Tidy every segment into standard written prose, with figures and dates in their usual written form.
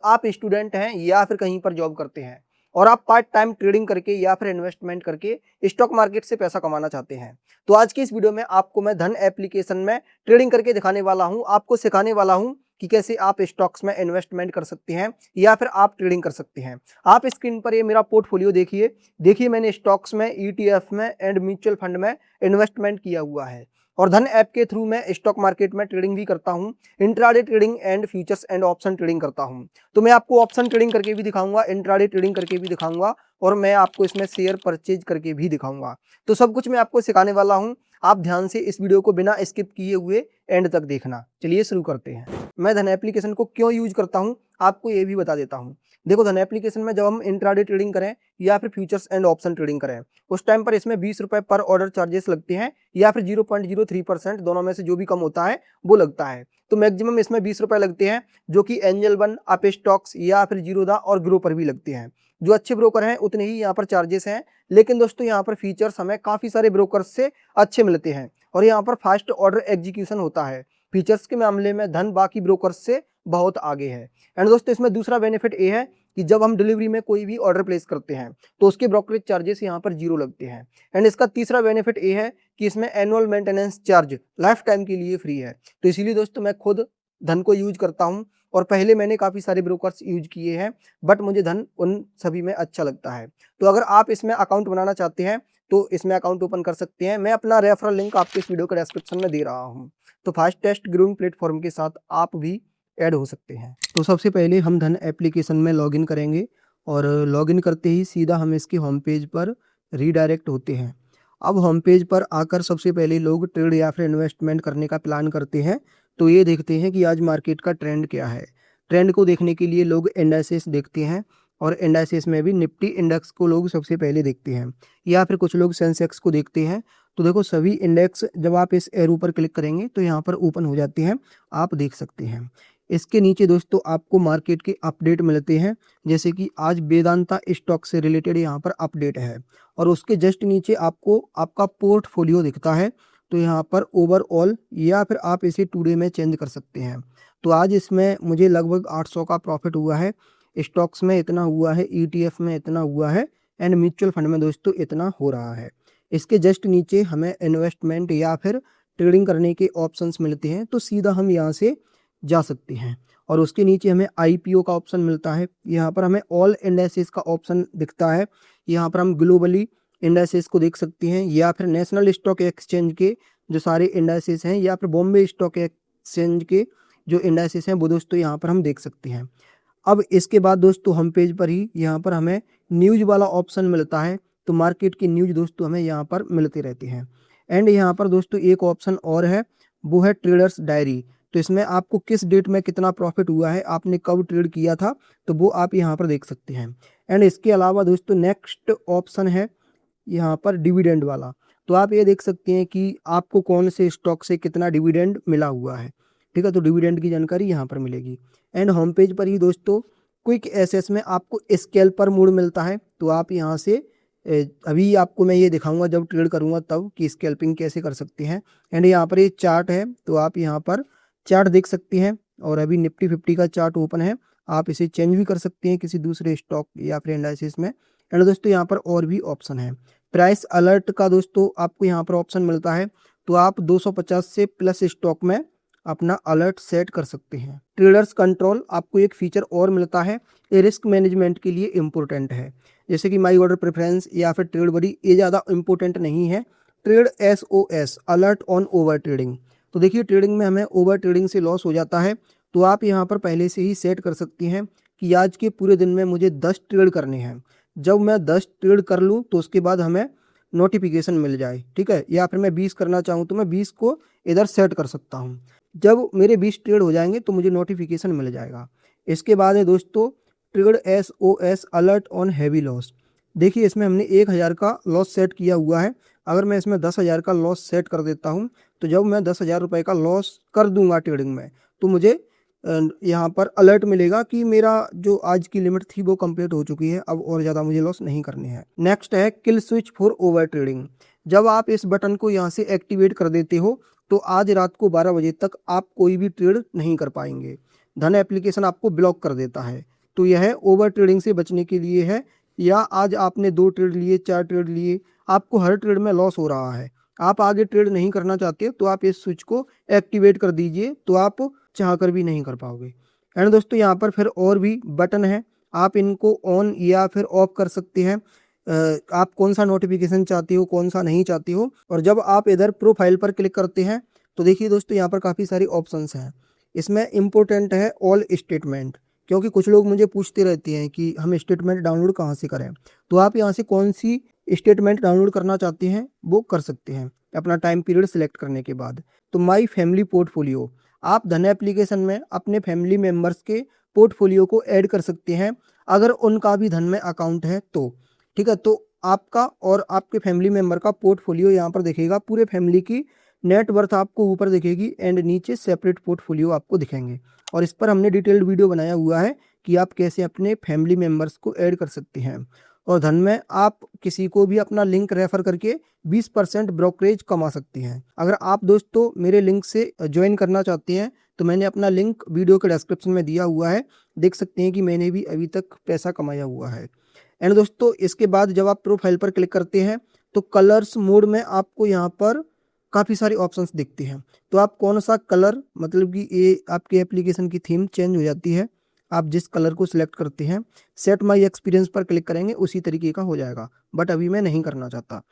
आप स्टूडेंट हैं या फिर कहीं पर जॉब करते हैं और आप पार्ट टाइम ट्रेडिंग करके या फिर इन्वेस्टमेंट करके स्टॉक मार्केट से पैसा कमाना चाहते हैं, तो आज की इस वीडियो में आपको मैं धन एप्लीकेशन में ट्रेडिंग करके दिखाने वाला हूं। आपको सिखाने वाला हूं कि कैसे आप स्टॉक्स में इन्वेस्टमेंट कर सकते हैं या फिर आप ट्रेडिंग कर सकते हैं। आप स्क्रीन पर ये मेरा पोर्टफोलियो देखिए मैंने स्टॉक्स में, ईटीएफ में एंड म्यूचुअल फंड में इन्वेस्टमेंट किया हुआ है और धन ऐप के थ्रू मैं स्टॉक मार्केट में ट्रेडिंग भी करता हूं। Intraday trading and futures and option trading करता हूं। तो मैं आपको ऑप्शन ट्रेडिंग करके भी दिखाऊंगा, इंट्राडे ट्रेडिंग करके भी दिखाऊंगा और मैं आपको इसमें शेयर परचेज करके भी दिखाऊंगा। तो सब कुछ मैं आपको सिखाने वाला हूं। आप ध्यान से इस वीडियो को बिना स्किप किए हुए एंड तक देखना। चलिए शुरू करते हैं। मैं धन एप्लीकेशन को क्यों यूज करता हूं आपको ये भी बता देता हूं। देखो, धन एप्लीकेशन में जब हम इंट्राडे ट्रेडिंग करें या फिर फ्यूचर्स एंड ऑप्शन ट्रेडिंग करें, उस टाइम पर इसमें 20 रुपए पर ऑर्डर चार्जेस लगते हैं या फिर 0.03%, दोनों में से जो भी कम होता है वो लगता है। तो मैक्सिमम इसमें 20 रुपए लगते हैं, जो कि एंजल वन, आप स्टॉक्स या फिर जीरोधा और ग्रो पर भी लगते हैं। जो अच्छे ब्रोकर हैं उतने ही यहाँ पर चार्जेस हैं। लेकिन दोस्तों यहाँ पर फीचर्स हमें काफी सारे ब्रोकर्स से अच्छे मिलते हैं और यहाँ पर फास्ट ऑर्डर एग्जीक्यूशन होता है। फीचर्स के मामले में धन बाकी ब्रोकर्स से बहुत आगे है। एंड दोस्तों इसमें दूसरा बेनिफिट ये है कि जब हम डिलीवरी में कोई भी ऑर्डर प्लेस करते हैं तो उसके ब्रोकरेज चार्जेस यहाँ पर 0 लगते हैं। एंड इसका तीसरा बेनिफिट ये है कि इसमें annual maintenance charge life time के लिए फ्री है। तो इसीलिए दोस्तों मैं खुद धन को यूज करता हूँ और पहले मैंने काफी सारे ब्रोकर्स यूज किए हैं, बट मुझे धन उन सभी में अच्छा लगता है। तो अगर आप इसमें अकाउंट बनाना चाहते हैं तो इसमें अकाउंट ओपन कर सकते हैं। मैं अपना रेफरल लिंक आपको इस वीडियो के डिस्क्रिप्शन में दे रहा हूँ। तो फास्टेस्ट ग्रोइंग प्लेटफॉर्म के साथ आप भी ऐड हो सकते हैं। तो सबसे पहले हम धन एप्लीकेशन में लॉगिन करेंगे और लॉगिन करते ही सीधा हम इसके होम पेज पर रीडायरेक्ट होते हैं। अब होम पेज पर आकर सबसे पहले लोग ट्रेड या फिर इन्वेस्टमेंट करने का प्लान करते हैं। तो ये देखते हैं कि आज मार्केट का ट्रेंड क्या है। ट्रेंड को देखने के लिए लोग इंडाइसेस देखते हैं और इंडाइसेस में भी निफ्टी इंडेक्स को लोग सबसे पहले देखते हैं या फिर कुछ लोग सेंसेक्स को देखते हैं। तो देखो सभी इंडेक्स जब आप इस एरो पर क्लिक करेंगे तो यहाँ पर ओपन हो जाते हैं, आप देख सकते हैं। इसके नीचे दोस्तों आपको मार्केट के अपडेट मिलते हैं, जैसे कि आज वेदांता स्टॉक से रिलेटेड यहाँ पर अपडेट है और उसके जस्ट नीचे आपको आपका पोर्टफोलियो दिखता है। तो यहाँ पर ओवरऑल या फिर आप इसे टुडे में चेंज कर सकते हैं। तो आज इसमें मुझे लगभग 800 का प्रॉफिट हुआ है। स्टॉक्स में इतना हुआ है, ईटीएफ में इतना हुआ है एंड म्यूचुअल फंड में दोस्तों इतना हो रहा है। इसके जस्ट नीचे हमें इन्वेस्टमेंट या फिर ट्रेडिंग करने के ऑप्शंस मिलते हैं, तो सीधा हम यहाँ से जा सकते हैं और उसके नीचे हमें आईपीओ का ऑप्शन मिलता है। यहाँ पर हमें ऑल इंडेक्सेस का ऑप्शन दिखता है। यहाँ पर हम ग्लोबली इंडेक्सेस को देख सकते हैं या फिर नेशनल स्टॉक एक्सचेंज के जो सारे इंडेक्सेस हैं या फिर बॉम्बे स्टॉक एक्सचेंज के जो इंडेक्सेस हैं वो दोस्तों यहाँ पर हम देख सकते हैं। अब इसके बाद दोस्तों हम पेज पर ही यहाँ पर हमें न्यूज वाला ऑप्शन मिलता है। तो मार्केट की न्यूज दोस्तों हमें यहाँ पर मिलते रहते हैं। एंड यहाँ पर दोस्तों एक ऑप्शन और है, वो है ट्रेडर्स डायरी। तो इसमें आपको किस डेट में कितना प्रॉफिट हुआ है, आपने कब ट्रेड किया था, तो वो आप यहाँ पर देख सकते हैं। एंड इसके अलावा दोस्तों नेक्स्ट ऑप्शन है यहाँ पर डिविडेंड वाला। तो आप ये देख सकते हैं कि आपको कौन से स्टॉक से कितना डिविडेंड मिला हुआ है। ठीक है, तो डिविडेंड की जानकारी यहाँ पर मिलेगी। एंड होम पेज पर ही दोस्तों क्विक एसेस में आपको स्कैल्पर मोड मिलता है। तो आप यहाँ से अभी आपको मैं ये दिखाऊंगा जब ट्रेड करूंगा तब कि स्कैल्पिंग कैसे कर सकते हैं। एंड यहाँ पर ये चार्ट है, तो आप यहाँ पर चार्ट देख सकते हैं और अभी निफ्टी 50 का चार्ट ओपन है। आप इसे चेंज भी कर सकते हैं किसी दूसरे स्टॉक या फिर इंडाइसेस में। एंड दोस्तों यहाँ पर और भी ऑप्शन है। प्राइस अलर्ट का दोस्तों आपको यहाँ पर ऑप्शन मिलता है, तो आप 250 से प्लस स्टॉक में अपना अलर्ट सेट कर सकते हैं। ट्रेडर्स कंट्रोल आपको एक फीचर और मिलता है, ये रिस्क मैनेजमेंट के लिए इम्पोर्टेंट है। जैसे कि माई ऑर्डर प्रेफरेंस या फिर ट्रेड बडी, ये ज़्यादा इम्पोर्टेंट नहीं है। Trade SOS alert on over trading. तो देखिए ट्रेडिंग में हमें ओवर ट्रेडिंग से लॉस हो जाता है, तो आप यहाँ पर पहले से ही सेट कर सकती हैं कि आज के पूरे दिन में मुझे 10 ट्रेड करने हैं। जब मैं 10 ट्रेड कर लूँ तो उसके बाद हमें नोटिफिकेशन मिल जाए, ठीक है। या फिर मैं 20 करना चाहूँ तो मैं 20 को इधर सेट कर सकता हूँ। जब मेरे 20 ट्रेड हो जाएंगे तो मुझे नोटिफिकेशन मिल जाएगा। इसके बाद है दोस्तों trade SOS alert on heavy loss. देखिए इसमें हमने 1000 का लॉस सेट किया हुआ है। अगर मैं इसमें 10,000 का लॉस सेट कर देता हूँ तो जब मैं 10,000 रुपये का लॉस कर दूंगा ट्रेडिंग में तो मुझे यहाँ पर अलर्ट मिलेगा कि मेरा जो आज की लिमिट थी वो कंप्लीट हो चुकी है, अब और ज़्यादा मुझे लॉस नहीं करने हैं। नेक्स्ट है kill switch for over trading. जब आप इस बटन को यहाँ से एक्टिवेट कर देते हो तो आज रात को 12 बजे तक आप कोई भी ट्रेड नहीं कर पाएंगे। धन एप्लीकेशन आपको ब्लॉक कर देता है। तो यह ओवर ट्रेडिंग से बचने के लिए है। या आज आपने 2 ट्रेड लिए, 4 ट्रेड लिए, आपको हर ट्रेड में लॉस हो रहा है, आप आगे ट्रेड नहीं करना चाहते, तो आप इस स्विच को एक्टिवेट कर दीजिए, तो आप चाहकर भी नहीं कर पाओगे। एंड दोस्तों यहाँ पर फिर और भी बटन है, आप इनको ऑन या फिर ऑफ कर सकते हैं। आप कौन सा नोटिफिकेशन चाहते हो, कौन सा नहीं चाहते हो। और जब आप इधर प्रोफाइल पर क्लिक करते हैं तो देखिए दोस्तों यहाँ पर काफ़ी सारी ऑप्शंस हैं। इसमें इम्पोर्टेंट है ऑल स्टेटमेंट, क्योंकि कुछ लोग मुझे पूछते रहते हैं कि हम स्टेटमेंट डाउनलोड कहाँ से करें। तो आप यहाँ से कौन सी स्टेटमेंट डाउनलोड करना चाहते हैं वो कर सकते हैं अपना टाइम पीरियड सिलेक्ट करने के बाद। तो माई फैमिली पोर्टफोलियो, आप धन एप्लीकेशन में अपने फैमिली मेम्बर्स के पोर्टफोलियो को ऐड कर सकते हैं अगर उनका भी धन में अकाउंट है तो। ठीक है, तो आपका और आपके फैमिली मेम्बर का पोर्टफोलियो यहाँ पर दिखेगा, पूरे फैमिली की नेटवर्थ आपको ऊपर दिखेगी एंड नीचे सेपरेट पोर्टफोलियो आपको दिखेंगे। और इस पर हमने डिटेल्ड वीडियो बनाया हुआ है कि आप कैसे अपने फैमिली मेम्बर्स को ऐड कर सकते हैं। और धन में आप किसी को भी अपना लिंक रेफर करके 20% ब्रोकरेज कमा सकते हैं। अगर आप दोस्तों मेरे लिंक से ज्वाइन करना चाहते हैं तो मैंने अपना लिंक वीडियो के डिस्क्रिप्शन में दिया हुआ है, देख सकते हैं कि मैंने भी अभी तक पैसा कमाया हुआ है। एंड दोस्तों इसके बाद जब आप प्रोफाइल पर क्लिक करते हैं तो कलर्स मोड में आपको यहाँ पर काफ़ी सारी ऑप्शंस दिखती हैं। तो आप कौन सा कलर, मतलब कि ये आपके एप्लीकेशन की थीम चेंज हो जाती है, आप जिस कलर को सिलेक्ट करते हैं, सेट माई एक्सपीरियंस पर क्लिक करेंगे उसी तरीके का हो जाएगा, बट अभी मैं नहीं करना चाहता।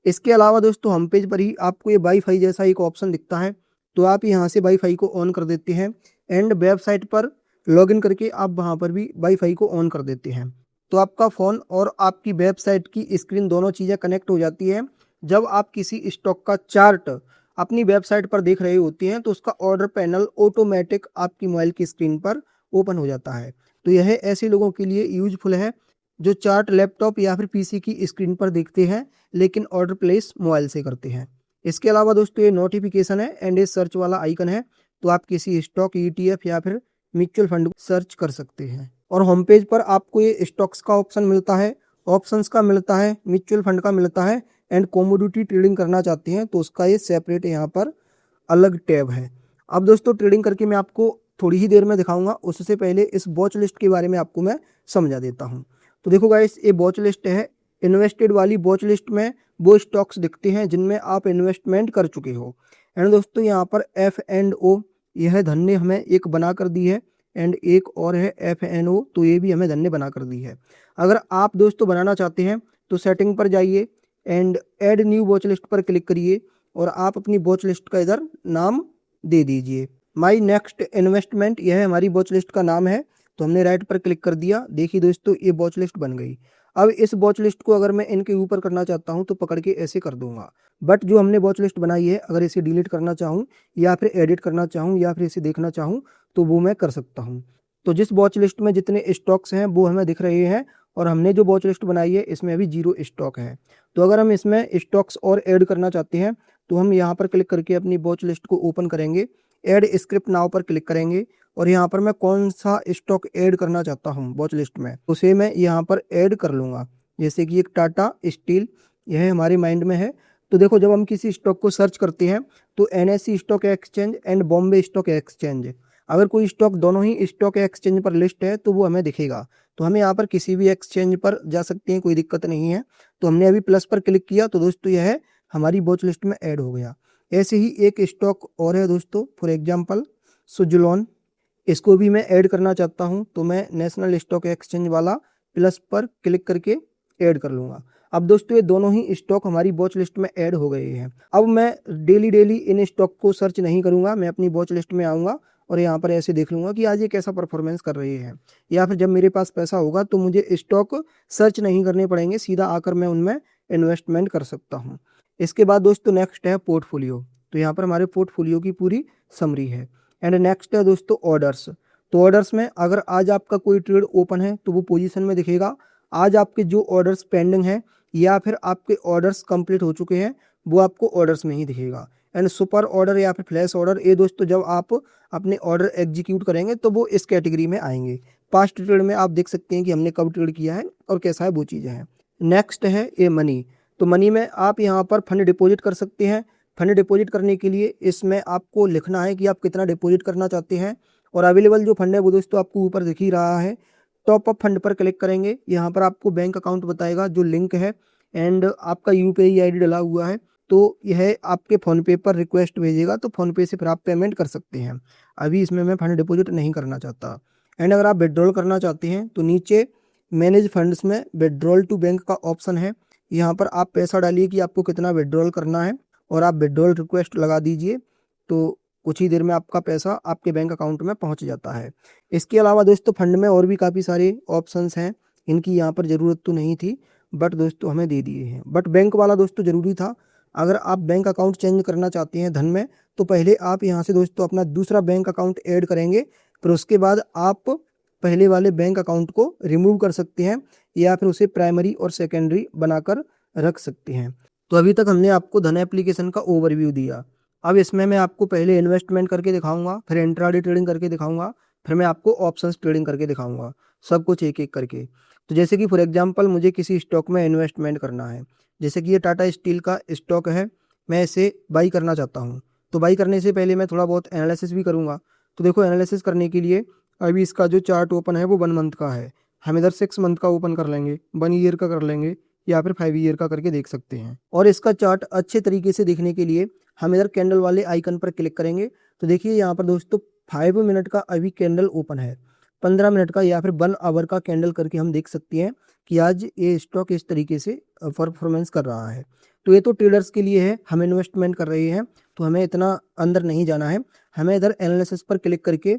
इसके अलावा दोस्तों होम पेज पर ही आपको ये वाईफाई जैसा एक ऑप्शन दिखता है, तो आप यहाँ से वाईफाई को ऑन कर देते हैं एंड वेबसाइट पर लॉगिन करके आप वहाँ पर भी वाईफाई को ऑन कर देते हैं। तो आपका फ़ोन और आपकी वेबसाइट की स्क्रीन दोनों चीज़ें कनेक्ट हो जाती है। जब आप किसी स्टॉक का चार्ट अपनी वेबसाइट पर देख रहे होते हैं तो उसका ऑर्डर पैनल ऑटोमेटिक आपकी मोबाइल की स्क्रीन पर ओपन हो जाता है। तो यह ऐसे लोगों के लिए यूजफुल है जो चार्ट लैपटॉप या फिर पीसी की स्क्रीन पर देखते हैं लेकिन ऑर्डर प्लेस मोबाइल से करते हैं। इसके अलावा दोस्तों ये नोटिफिकेशन है एंड ये सर्च वाला आइकन है, तो आप किसी स्टॉक, ईटीएफ या फिर म्यूचुअल फंड सर्च कर सकते हैं। और होम पेज पर आपको ये स्टॉक्स का ऑप्शन मिलता है, ऑप्शंस का मिलता है, म्यूचुअल फंड का मिलता है एंड कमोडिटी ट्रेडिंग करना चाहते हैं तो उसका ये सेपरेट यहाँ पर अलग टैब है। अब दोस्तों ट्रेडिंग करके मैं आपको थोड़ी ही देर में दिखाऊंगा, उससे पहले इस वॉच लिस्ट के बारे में आपको मैं समझा देता हूँ। तो देखो गाइस, ये वॉच लिस्ट है। इन्वेस्टेड वाली वॉच लिस्ट में वो स्टॉक्स दिखते हैं जिनमें आप इन्वेस्टमेंट कर चुके हो। एंड दोस्तों यहाँ पर F&O, यह धन ने हमें एक बना कर दी है एंड एक और है FNO, तो ये भी हमें धन ने बना कर दी है। अगर आप दोस्तों बनाना चाहते हैं तो सेटिंग पर जाइए and add new watch list पर क्लिक करिए और आप अपनी वॉच लिस्ट का इधर नाम दे दीजिए माई नेक्स्ट इन्वेस्टमेंट, यह हमारी वॉच लिस्ट का नाम है। तो हमने राइट पर क्लिक कर दिया, देखिए दोस्तों ये वॉच लिस्ट बन गई। अब इस वॉच लिस्ट को अगर मैं इनके ऊपर करना चाहता हूं तो पकड़ के ऐसे कर दूंगा, बट जो हमने वॉच लिस्ट बनाई है अगर इसे डिलीट करना चाहूँ या फिर एडिट करना चाहूँ या फिर इसे देखना चाहूँ तो वो मैं कर सकता हूँ। तो जिस वॉच लिस्ट में जितने स्टॉक्स हैं वो हमें दिख रहे हैं और हमने जो वॉच लिस्ट बनाई है इसमें अभी 0 स्टॉक है। तो अगर हम इसमें स्टॉक्स और ऐड करना चाहते हैं तो हम यहाँ पर क्लिक करके अपनी वॉच लिस्ट को ओपन करेंगे, ऐड स्क्रिप्ट नाउ पर क्लिक करेंगे और यहाँ पर मैं कौन सा स्टॉक ऐड करना चाहता हूँ वॉच लिस्ट में उसे मैं यहाँ पर ऐड कर लूँगा। जैसे कि एक टाटा स्टील, यह हमारे माइंड में है। तो देखो जब हम किसी स्टॉक को सर्च करते हैं तो NSE stock exchange and Bombay stock exchange, अगर कोई स्टॉक दोनों ही स्टॉक एक्सचेंज पर लिस्ट है तो वो हमें दिखेगा। तो हमें यहाँ पर किसी भी एक्सचेंज पर जा सकते हैं, कोई दिक्कत नहीं है। तो हमने अभी प्लस पर क्लिक किया तो दोस्तों यह हमारी वॉच लिस्ट में ऐड हो गया। ऐसे ही एक स्टॉक और है दोस्तों, फॉर एग्जांपल सुजलॉन, इसको भी मैं ऐड करना चाहता हूं तो मैं नेशनल स्टॉक एक्सचेंज वाला प्लस पर क्लिक करके ऐड कर लूँगा। अब दोस्तों ये दोनों ही स्टॉक हमारी वॉच लिस्ट में ऐड हो गए हैं। अब मैं डेली इन स्टॉक को सर्च नहीं करूँगा, मैं अपनी वॉच लिस्ट में आऊँगा और यहाँ पर ऐसे देख लूँगा कि आज ये कैसा परफॉर्मेंस कर रही है, या फिर जब मेरे पास पैसा होगा तो मुझे स्टॉक सर्च नहीं करने पड़ेंगे, सीधा आकर मैं उनमें इन्वेस्टमेंट कर सकता हूँ। इसके बाद दोस्तों नेक्स्ट है पोर्टफोलियो, तो यहाँ पर हमारे पोर्टफोलियो की पूरी समरी है। एंड नेक्स्ट है दोस्तों ऑर्डर्स। तो ऑर्डर्स में अगर आज आपका कोई ट्रेड ओपन है तो वो पोजीशन में दिखेगा, आज आपके जो ऑर्डर्स पेंडिंग हैं या फिर आपके ऑर्डर्स कंप्लीट हो चुके हैं वो आपको ऑर्डर्स में ही दिखेगा। एंड सुपर ऑर्डर या फिर फ्लैश ऑर्डर, ये दोस्तों जब आप अपने ऑर्डर एग्जीक्यूट करेंगे तो वो इस कैटेगरी में आएंगे। पास्ट ट्रेड में आप देख सकते हैं कि हमने कब ट्रेड किया है और कैसा है वो चीज़ें हैं। नेक्स्ट है ये मनी। तो मनी में आप यहाँ पर फंड डिपॉजिट कर सकते हैं। फंड डिपॉजिट करने के लिए इसमें आपको लिखना है कि आप कितना डिपॉजिट करना चाहते हैं और अवेलेबल जो फंड है वो दोस्तों आपको ऊपर दिख ही रहा है। टॉप अप फंड पर क्लिक करेंगे, यहाँ पर आपको बैंक अकाउंट बताएगा जो लिंक है एंड आपका यूपीआई आईडी डला हुआ है, तो यह आपके फ़ोनपे पर रिक्वेस्ट भेजेगा, तो फ़ोनपे से फिर आप पेमेंट कर सकते हैं। अभी इसमें मैं फंड डिपॉजिट नहीं करना चाहता। एंड अगर आप विड्रॉल करना चाहते हैं तो नीचे मैनेज फंड्स में विड्रॉल टू बैंक का ऑप्शन है, यहाँ पर आप पैसा डालिए कि आपको कितना विड्रॉल करना है और आप विड्रॉल रिक्वेस्ट लगा दीजिए, तो कुछ ही देर में आपका पैसा आपके बैंक अकाउंट में पहुंच जाता है। इसके अलावा दोस्तों फंड में और भी काफ़ी सारे ऑप्शंस हैं, इनकी यहाँ पर ज़रूरत तो नहीं थी बट दोस्तों हमें दे दिए हैं, बट बैंक वाला दोस्तों ज़रूरी था। अगर आप बैंक अकाउंट चेंज करना चाहते हैं धन में, तो पहले आप यहाँ से दोस्तों अपना दूसरा बैंक अकाउंट ऐड करेंगे, फिर उसके बाद आप पहले वाले बैंक अकाउंट को रिमूव कर सकते हैं या फिर उसे प्राइमरी और सेकेंडरी बनाकर रख सकते हैं। तो अभी तक हमने आपको धन एप्लीकेशन का ओवरव्यू दिया। अब इसमें मैं आपको पहले इन्वेस्टमेंट करके दिखाऊंगा, फिर इंट्राडे ट्रेडिंग करके दिखाऊंगा, फिर मैं आपको ऑप्शंस ट्रेडिंग करके दिखाऊंगा, सब कुछ एक एक करके। तो जैसे कि फॉर एग्जांपल मुझे किसी स्टॉक में इन्वेस्टमेंट करना है, जैसे कि ये टाटा स्टील का स्टॉक है, मैं इसे बाई करना चाहता हूँ। तो बाई करने से पहले मैं थोड़ा बहुत एनालिसिस भी करूँगा। तो देखो एनालिसिस करने के लिए अभी इसका जो चार्ट ओपन है वो 1 मंथ का है, हम इधर 6 मंथ का ओपन कर लेंगे, 1 ईयर का कर लेंगे या फिर 5 ईयर का करके देख सकते हैं। और इसका चार्ट अच्छे तरीके से देखने के लिए हम इधर कैंडल वाले आइकन पर क्लिक करेंगे, तो देखिए यहाँ पर दोस्तों 5 मिनट का अभी कैंडल ओपन है, 15 मिनट का या फिर 1 आवर का कैंडल करके हम देख सकते हैं कि आज ये स्टॉक इस तरीके से परफॉर्मेंस कर रहा है। तो ये तो ट्रेडर्स के लिए है, हम इन्वेस्टमेंट कर रहे हैं तो हमें इतना अंदर नहीं जाना है, हमें इधर एनालिसिस पर क्लिक करके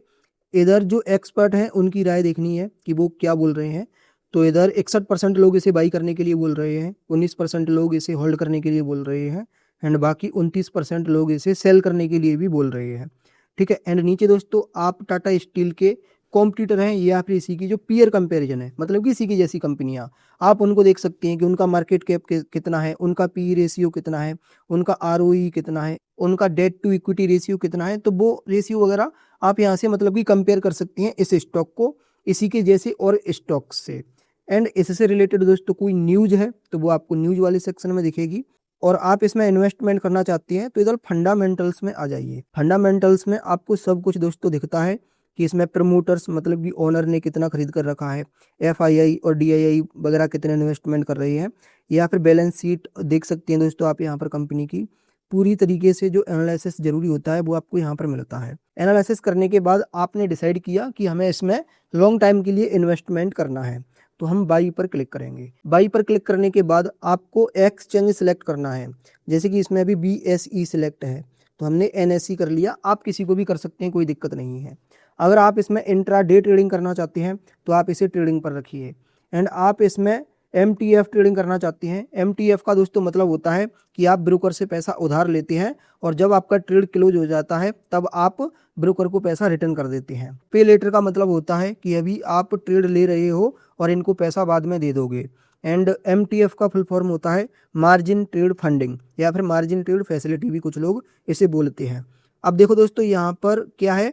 इधर जो एक्सपर्ट हैं उनकी राय देखनी है कि वो क्या बोल रहे हैं। तो इधर 61% लोग इसे बाई करने के लिए बोल रहे हैं, 19% लोग इसे होल्ड करने के लिए बोल रहे हैं एंड बाकी 29% लोग इसे सेल करने के लिए भी बोल रहे हैं। ठीक है, एंड नीचे दोस्तों आप टाटा स्टील के कॉम्पिटिटर हैं या फिर इसी की जो पीयर कंपैरिजन है, मतलब कि इसी की जैसी कंपनियां, आप उनको देख सकते हैं कि उनका मार्केट कैप कितना है, उनका पी रेशियो कितना है, उनका आरओई कितना है, उनका डेट टू इक्विटी रेशियो कितना है। तो वो रेशियो वगैरह आप यहाँ से मतलब कि कंपेयर कर सकते हैं इस स्टॉक को इसी के जैसे और स्टॉक्स से। एंड इससे रिलेटेड दोस्तों कोई न्यूज़ है तो वो आपको न्यूज़ वाले सेक्शन में दिखेगी। और आप इसमें इन्वेस्टमेंट करना चाहते हैं तो इधर फंडामेंटल्स में आ जाइए। फंडामेंटल्स में आपको सब कुछ दोस्तों दिखता है कि इसमें प्रमोटर्स मतलब कि ओनर ने कितना खरीद कर रखा है, एफआईआई और डीआईआई वगैरह कितने इन्वेस्टमेंट कर रही है, या फिर बैलेंस शीट देख सकते हैं दोस्तों आप यहाँ पर कंपनी की। पूरी तरीके से जो एनालिसिस जरूरी होता है वो आपको यहाँ पर मिलता है। एनालिसिस करने के बाद आपने डिसाइड किया कि हमें इसमें लॉन्ग टाइम के लिए इन्वेस्टमेंट करना है, तो हम बाई पर क्लिक करेंगे। बाई पर क्लिक करने के बाद आपको एक्सचेंज सेलेक्ट करना है, जैसे कि इसमें अभी BSE सेलेक्ट है तो हमने NSE कर लिया, आप किसी को भी कर सकते हैं, कोई दिक्कत नहीं है। अगर आप इसमें इंट्राडे ट्रेडिंग करना चाहते हैं तो आप इसे ट्रेडिंग पर रखिए। एंड आप इसमें MTF ट्रेडिंग करना चाहते हैं, MTF का दोस्तों मतलब होता है कि आप ब्रोकर से पैसा उधार लेते हैं और जब आपका ट्रेड क्लोज हो जाता है तब आप ब्रोकर को पैसा रिटर्न कर देते हैं। पे लेटर का मतलब होता है कि अभी आप ट्रेड ले रहे हो और इनको पैसा बाद में दे दोगे। एंड MTF का फुल फॉर्म होता है मार्जिन ट्रेड फंडिंग या फिर मार्जिन ट्रेड फैसिलिटी भी कुछ लोग इसे बोलते हैं। अब देखो दोस्तों यहाँ पर क्या है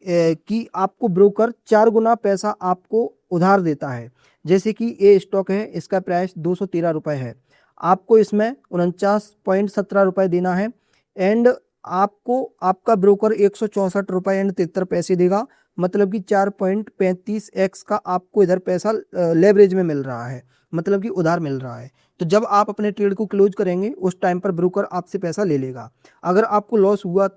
कि आपको ब्रोकर 4 गुना पैसा आपको उधार देता है। जैसे कि ये स्टॉक है, इसका प्राइस 213 रुपये है, आपको इसमें 49.17 रुपये देना है एंड आपको आपका ब्रोकर 164 रुपये एंड 73 पैसे देगा, मतलब कि 4.35x का आपको इधर पैसा लेवरेज में मिल रहा है, मतलब कि उधार मिल रहा है। तो जब आप अपने ट्रेड को क्लोज करेंगे उस टाइम पर ब्रोकर आपसे पैसा ले लेगा। अगर आपको लॉस हुआ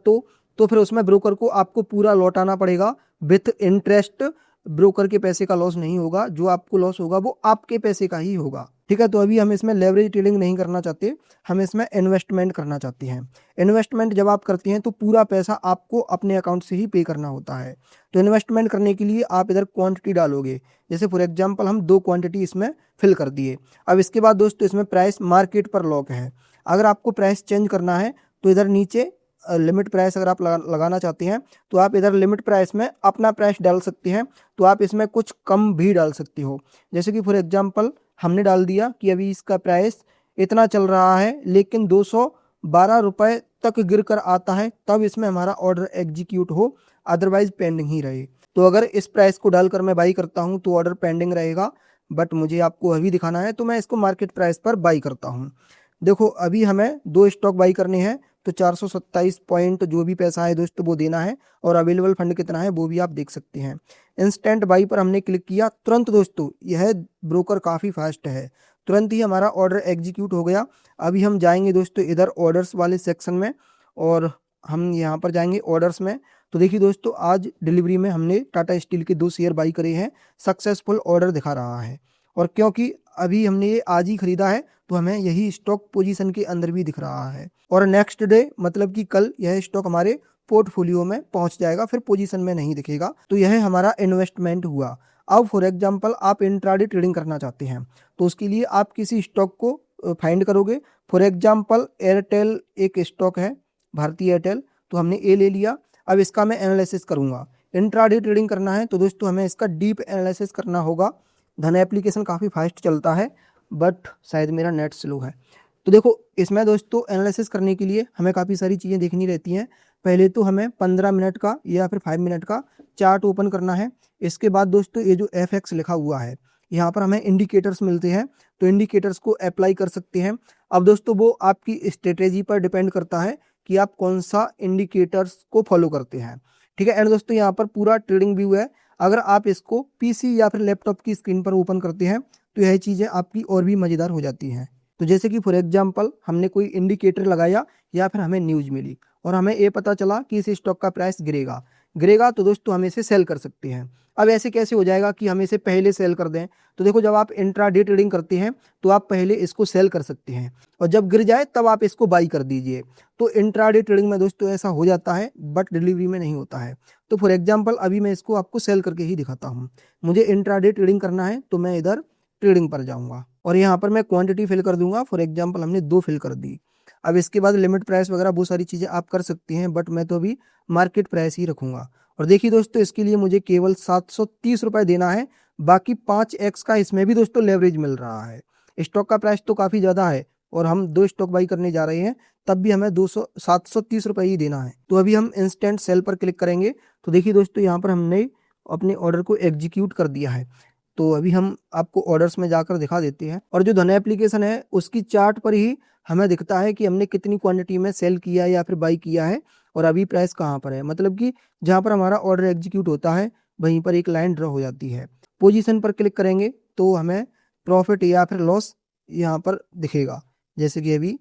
तो फिर उसमें ब्रोकर को आपको पूरा लौटाना पड़ेगा विथ इंटरेस्ट। ब्रोकर के पैसे का लॉस नहीं होगा, जो आपको लॉस होगा वो आपके पैसे का ही होगा। ठीक है, तो अभी हम इसमें लेवरेज ट्रेडिंग नहीं करना चाहते, हम इसमें इन्वेस्टमेंट करना चाहते हैं। इन्वेस्टमेंट जब आप करते हैं तो पूरा पैसा आपको अपने अकाउंट से ही पे करना होता है। तो इन्वेस्टमेंट करने के लिए आप इधर क्वांटिटी डालोगे, जैसे फॉर एग्जांपल हम 2 क्वांटिटी इसमें फिल कर दिए। अब इसके बाद दोस्तों इसमें प्राइस मार्केट पर लॉक है, अगर आपको प्राइस चेंज करना है तो इधर नीचे लिमिट प्राइस अगर आप लगाना चाहते हैं तो आप इधर लिमिट प्राइस में अपना प्राइस डाल सकते हैं। तो आप इसमें कुछ कम भी डाल सकते हो, जैसे कि फॉर एग्जांपल हमने डाल दिया कि अभी इसका प्राइस इतना चल रहा है लेकिन 212 रुपये तक गिर कर आता है तब इसमें हमारा ऑर्डर एग्जीक्यूट हो, अदरवाइज पेंडिंग ही रहे। तो अगर इस प्राइस को डालकर मैं बाई करता हूँ तो ऑर्डर पेंडिंग रहेगा, बट मुझे आपको अभी दिखाना है तो मैं इसको मार्केट प्राइस पर बाई करता हूँ। देखो अभी हमें 2 स्टॉक बाई करने हैं तो 427 पॉइंट जो भी पैसा है दोस्तों वो देना है, और अवेलेबल फंड कितना है वो भी आप देख सकते हैं। इंस्टेंट बाई पर हमने क्लिक किया, तुरंत दोस्तों यह ब्रोकर काफ़ी फास्ट है, तुरंत ही हमारा ऑर्डर एग्जीक्यूट हो गया। अभी हम जाएंगे दोस्तों इधर ऑर्डर्स वाले सेक्शन में, और हम यहाँ पर जाएंगे ऑर्डर्स में। तो देखिए दोस्तों आज डिलीवरी में हमने टाटा स्टील के 2 शेयर बाई करे हैं, सक्सेसफुल ऑर्डर दिखा रहा है। और क्योंकि अभी हमने ये आज ही खरीदा है तो हमें यही स्टॉक पोजीशन के अंदर भी दिख रहा है, और नेक्स्ट डे मतलब कि कल यह स्टॉक हमारे पोर्टफोलियो में पहुंच जाएगा, फिर पोजीशन में नहीं दिखेगा। तो यह हमारा इन्वेस्टमेंट हुआ। अब फॉर एग्जांपल आप इंट्राडे ट्रेडिंग करना चाहते हैं तो उसके लिए आप किसी स्टॉक को फाइंड करोगे। फॉर एग्जांपल एयरटेल एक स्टॉक है, भारतीय एयरटेल, तो हमने ए ले लिया। अब इसका मैं एनालिसिस करूंगा। इंट्राडे ट्रेडिंग करना है तो दोस्तों हमें इसका डीप एनालिसिस करना होगा। धन एप्लीकेशन काफ़ी फास्ट चलता है, बट शायद मेरा नेट स्लो है। तो देखो इसमें दोस्तों एनालिसिस करने के लिए हमें काफ़ी सारी चीज़ें देखनी रहती हैं। पहले तो हमें 15 मिनट का या फिर 5 मिनट का चार्ट ओपन करना है। इसके बाद दोस्तों ये जो FX लिखा हुआ है यहाँ पर हमें इंडिकेटर्स मिलते हैं, तो इंडिकेटर्स को अप्लाई कर सकते हैं। अब दोस्तों वो आपकी स्ट्रेटेजी पर डिपेंड करता है कि आप कौन सा इंडिकेटर्स को फॉलो करते हैं, ठीक है। एंड दोस्तों यहाँ पर पूरा ट्रेडिंग व्यू है। अगर आप इसको पीसी या फिर लैपटॉप की स्क्रीन पर ओपन करते हैं तो यह चीज़ें आपकी और भी मज़ेदार हो जाती हैं। तो जैसे कि फॉर एग्जांपल हमने कोई इंडिकेटर लगाया या फिर हमें न्यूज़ मिली और हमें ये पता चला कि इस स्टॉक का प्राइस गिरेगा, तो दोस्तों हम इसे सेल कर सकते हैं। अब ऐसे कैसे हो जाएगा कि हम इसे पहले सेल कर दें? तो देखो जब आप इंट्राडे ट्रेडिंग करते हैं तो आप पहले इसको सेल कर सकते हैं, और जब गिर जाए तब आप इसको बाई कर दीजिए। तो इंट्राडे ट्रेडिंग में दोस्तों ऐसा हो जाता है, बट डिलीवरी में नहीं होता है। तो फॉर एग्जांपल अभी मैं इसको आपको सेल करके ही दिखाता हूँ। मुझे इंट्राडे ट्रेडिंग करना है तो मैं इधर ट्रेडिंग पर जाऊँगा और यहाँ पर मैं क्वांटिटी फिल कर दूंगा। फॉर एग्जांपल हमने 2 फिल कर दी। अब इसके बाद लिमिट प्राइस वगैरह बहुत सारी चीज़ें आप कर सकती हैं, बट मैं तो अभी मार्केट प्राइस ही रखूँगा। और देखिए दोस्तों इसके लिए मुझे केवल 730 रुपये देना है, बाकी 5x का इसमें भी दोस्तों लेवरेज मिल रहा है। स्टॉक का प्राइस तो काफ़ी ज़्यादा है और हम 2 स्टॉक बाई करने जा रहे हैं, तब भी हमें 730 रुपये ही देना है। तो अभी हम इंस्टेंट सेल पर क्लिक करेंगे। तो देखिए दोस्तों यहाँ पर हमने अपने ऑर्डर को एग्जीक्यूट कर दिया है। तो अभी हम आपको ऑर्डर्स में जाकर दिखा देते हैं, और जो धन एप्लीकेशन है उसकी चार्ट पर ही हमें दिखता है कि हमने कितनी क्वांटिटी में सेल किया या फिर बाई किया है, और अभी प्राइस कहाँ पर है। मतलब कि जहाँ पर हमारा ऑर्डर एग्जीक्यूट होता है वहीं पर एक लाइन ड्रॉ हो जाती है। पोजीशन पर क्लिक करेंगे तो हमें प्रॉफिट या फिर लॉस यहाँ पर दिखेगा, जैसे कि अभी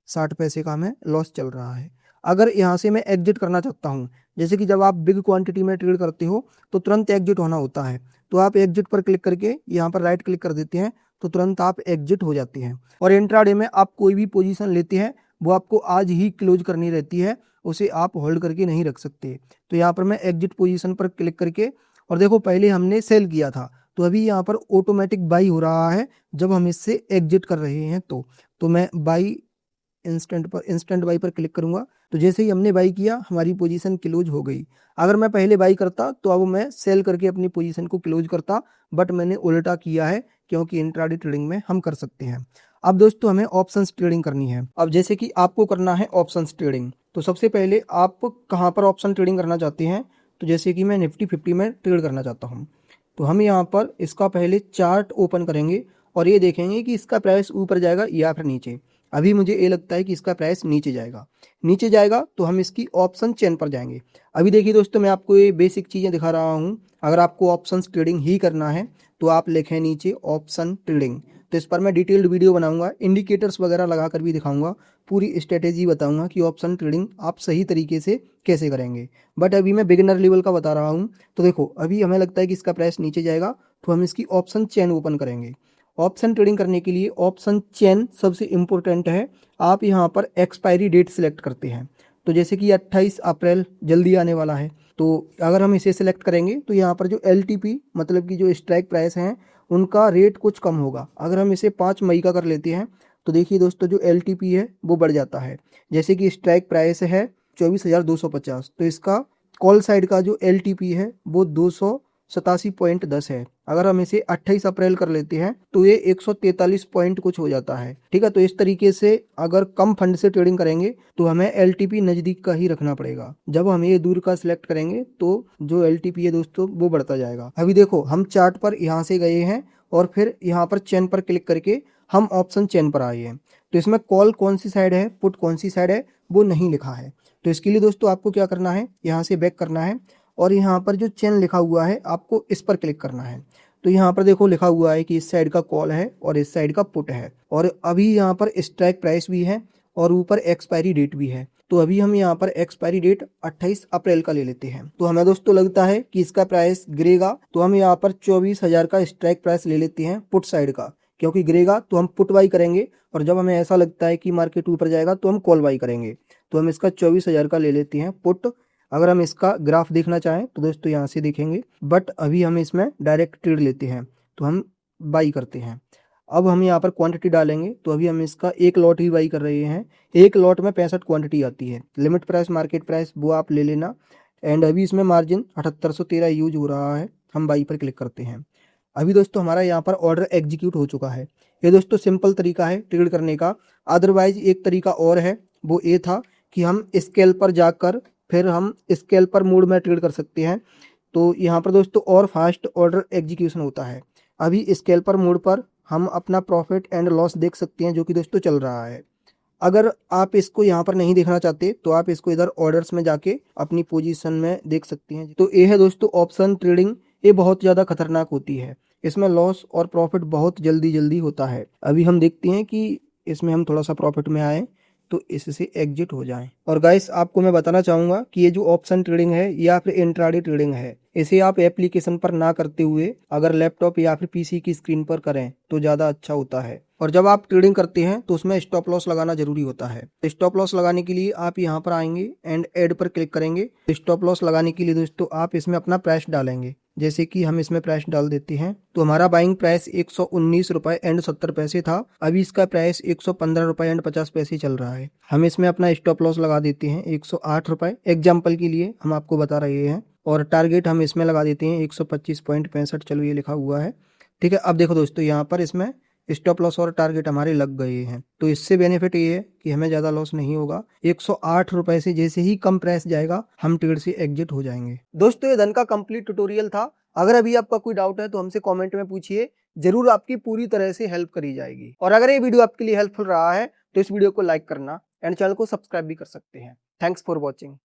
60 पैसे का हमें लॉस चल रहा है। अगर यहाँ से मैं एग्जिट करना चाहता हूँ, जैसे कि जब आप बिग क्वांटिटी में ट्रेड करते हो तो तुरंत एग्जिट होना होता है, तो आप एग्जिट पर क्लिक करके यहाँ पर राइट क्लिक कर देते हैं तो तुरंत आप एग्जिट हो जाते हैं। और इंट्राडे में आप कोई भी पोजीशन लेते हैं वो आपको आज ही क्लोज करनी रहती है, उसे आप होल्ड करके नहीं रख सकते। तो यहाँ पर मैं एग्जिट पोजीशन पर क्लिक करके, और देखो पहले हमने सेल किया था तो अभी यहाँ पर ऑटोमेटिक बाई हो रहा है जब हम इससे एग्जिट कर रहे हैं। तो मैं बाई इंस्टेंट बाई पर क्लिक करूंगा। तो जैसे ही हमने बाई किया हमारी पोजीशन क्लोज हो गई। अगर मैं पहले बाई करता तो अब मैं सेल करके अपनी पोजीशन को क्लोज करता, बट मैंने उल्टा किया है क्योंकि इंट्राडे ट्रेडिंग में हम कर सकते हैं। अब दोस्तों हमें ऑप्शंस ट्रेडिंग करनी है। अब जैसे कि आपको करना है ऑप्शंस ट्रेडिंग, तो सबसे पहले आप कहाँ पर ऑप्शन ट्रेडिंग करना चाहते हैं? तो जैसे कि मैं निफ्टी 50 में ट्रेड करना चाहता हूँ, तो हम यहाँ पर इसका पहले चार्ट ओपन करेंगे और ये देखेंगे कि इसका प्राइस ऊपर जाएगा या फिर नीचे। अभी मुझे ये लगता है कि इसका प्राइस नीचे जाएगा तो हम इसकी ऑप्शन चेन पर जाएंगे। अभी देखिए दोस्तों मैं आपको ये बेसिक चीज़ें दिखा रहा हूँ। अगर आपको ऑप्शन ट्रेडिंग ही करना है तो आप लिखें नीचे ऑप्शन ट्रेडिंग, तो इस पर मैं डिटेल्ड वीडियो बनाऊंगा, इंडिकेटर्स वगैरह लगा कर भी दिखाऊंगा, पूरी स्ट्रेटेजी बताऊंगा कि ऑप्शन ट्रेडिंग आप सही तरीके से कैसे करेंगे। बट अभी मैं बिगिनर लेवल का बता रहा हूँ। तो देखो अभी हमें लगता है कि इसका प्राइस नीचे जाएगा तो हम इसकी ऑप्शन चेन ओपन करेंगे। ऑप्शन ट्रेडिंग करने के लिए ऑप्शन चेन सबसे इम्पोर्टेंट है। आप यहाँ पर एक्सपायरी डेट सिलेक्ट करते हैं, तो जैसे कि 28 अप्रैल जल्दी आने वाला है, तो अगर हम इसे सिलेक्ट करेंगे तो यहाँ पर जो LTP मतलब कि जो स्ट्राइक प्राइस हैं उनका रेट कुछ कम होगा। अगर हम इसे 5 मई का कर लेते हैं तो देखिए दोस्तों जो LTP है वो बढ़ जाता है। जैसे कि स्ट्राइक प्राइस है 24,250, तो इसका कॉल साइड का जो LTP है वो 287.10 है। अगर हम इसे 28 अप्रैल कर लेते हैं तो ये 143 पॉइंट कुछ हो जाता है, ठीक है। तो इस तरीके से अगर कम फंड से ट्रेडिंग करेंगे तो हमें LTP नज़दीक का ही रखना पड़ेगा। जब हम ये दूर का सिलेक्ट करेंगे तो जो LTP है दोस्तों वो बढ़ता जाएगा। अभी देखो हम चार्ट पर यहाँ से गए हैं और फिर यहाँ पर चेन पर क्लिक करके हम ऑप्शन चेन पर आए हैं। तो इसमें कॉल कौन सी साइड है, पुट कौन सी साइड है, वो नहीं लिखा है। तो इसके लिए दोस्तों आपको क्या करना है, यहाँ से बैक करना है और यहाँ पर जो चेन लिखा हुआ है आपको इस पर क्लिक करना है। तो यहाँ पर देखो लिखा हुआ है कि इस साइड का कॉल है और इस साइड का पुट है, और अभी यहाँ पर स्ट्राइक प्राइस भी है और ऊपर एक्सपायरी डेट भी है। तो अभी हम यहाँ पर एक्सपायरी डेट 28 अप्रैल का ले लेते हैं। तो हमें दोस्तों लगता है कि इसका प्राइस गिरेगा, तो हम यहाँ पर 24,000 का स्ट्राइक प्राइस ले लेते हैं पुट साइड का, क्योंकि गिरेगा तो हम पुट बाई करेंगे और जब हमें ऐसा लगता है कि मार्केट ऊपर जाएगा तो हम कॉल बाई करेंगे। तो हम इसका 24,000 का ले लेते हैं पुट। अगर हम इसका ग्राफ देखना चाहें तो दोस्तों यहाँ से देखेंगे, बट अभी हम इसमें डायरेक्ट ट्रेड लेते हैं तो हम बाई करते हैं। अब हम यहाँ पर क्वांटिटी डालेंगे, तो अभी हम इसका एक लॉट ही बाई कर रहे हैं। एक लॉट में 65 क्वांटिटी आती है। लिमिट प्राइस मार्केट प्राइस वो आप ले लेना। एंड अभी इसमें मार्जिन 7813 यूज हो रहा है। हम बाई पर क्लिक करते हैं। अभी दोस्तों हमारा यहाँ पर ऑर्डर एग्जीक्यूट हो चुका है। ये दोस्तों सिंपल तरीका है ट्रेड करने का। अदरवाइज एक तरीका और है, वो ये था कि हम स्केल पर जाकर फिर हम स्केल पर मोड में ट्रेड कर सकते हैं। तो यहाँ पर दोस्तों और फास्ट ऑर्डर एग्जीक्यूशन होता है। अभी स्केल पर मोड पर हम अपना प्रॉफिट एंड लॉस देख सकते हैं, जो कि दोस्तों चल रहा है। अगर आप इसको यहाँ पर नहीं देखना चाहते तो आप इसको इधर ऑर्डर्स में जाके अपनी पोजीशन में देख सकते हैं। तो ये है दोस्तों ऑप्शन ट्रेडिंग। ये बहुत ज़्यादा खतरनाक होती है। इसमें लॉस और प्रॉफिट बहुत जल्दी जल्दी होता है। अभी हम देखते हैं कि इसमें हम थोड़ा सा प्रॉफिट में आए तो इससे एग्जिट हो जाएं। और गाइस आपको मैं बताना चाहूँगा कि ये जो ऑप्शन ट्रेडिंग है या फिर इंट्राडे ट्रेडिंग है, इसे आप एप्लीकेशन पर ना करते हुए अगर लैपटॉप या फिर पीसी की स्क्रीन पर करें तो ज़्यादा अच्छा होता है। और जब आप ट्रेडिंग करते हैं तो उसमें स्टॉप लॉस लगाना जरूरी होता है। स्टॉप लॉस लगाने के लिए आप यहाँ पर आएंगे एंड ऐड पर क्लिक करेंगे। स्टॉप लॉस लगाने के लिए दोस्तों आप इसमें अपना प्राइस डालेंगे। जैसे कि हम इसमें प्राइस डाल देते हैं, तो हमारा बाइंग प्राइस 119 रुपए एंड 70 पैसे था। अभी इसका प्राइस 115 रुपए एंड 50 पैसे चल रहा है। हम इसमें अपना स्टॉप लॉस लगा देते हैं 108 रुपए, एग्जाम्पल के लिए हम आपको बता रहे हैं। और टारगेट हम इसमें लगा देते हैं 125.65। चलो ये लिखा हुआ है, ठीक है। अब देखो दोस्तों यहाँ पर इसमें स्टॉप लॉस और टारगेट हमारे लग गए हैं। तो इससे बेनिफिट ये है कि हमें ज़्यादा लॉस नहीं होगा। 108 रुपए से जैसे ही कम प्राइस जाएगा हम ट्रेड से एग्जिट हो जाएंगे। दोस्तों ये धन का कंप्लीट ट्यूटोरियल था। अगर अभी आपका कोई डाउट है तो हमसे कमेंट में पूछिए, जरूर आपकी पूरी तरह से हेल्प करी जाएगी। और अगर ये वीडियो आपके लिए हेल्पफुल रहा है तो इस वीडियो को लाइक करना एंड चैनल को सब्सक्राइब भी कर सकते हैं। Thanks for watching.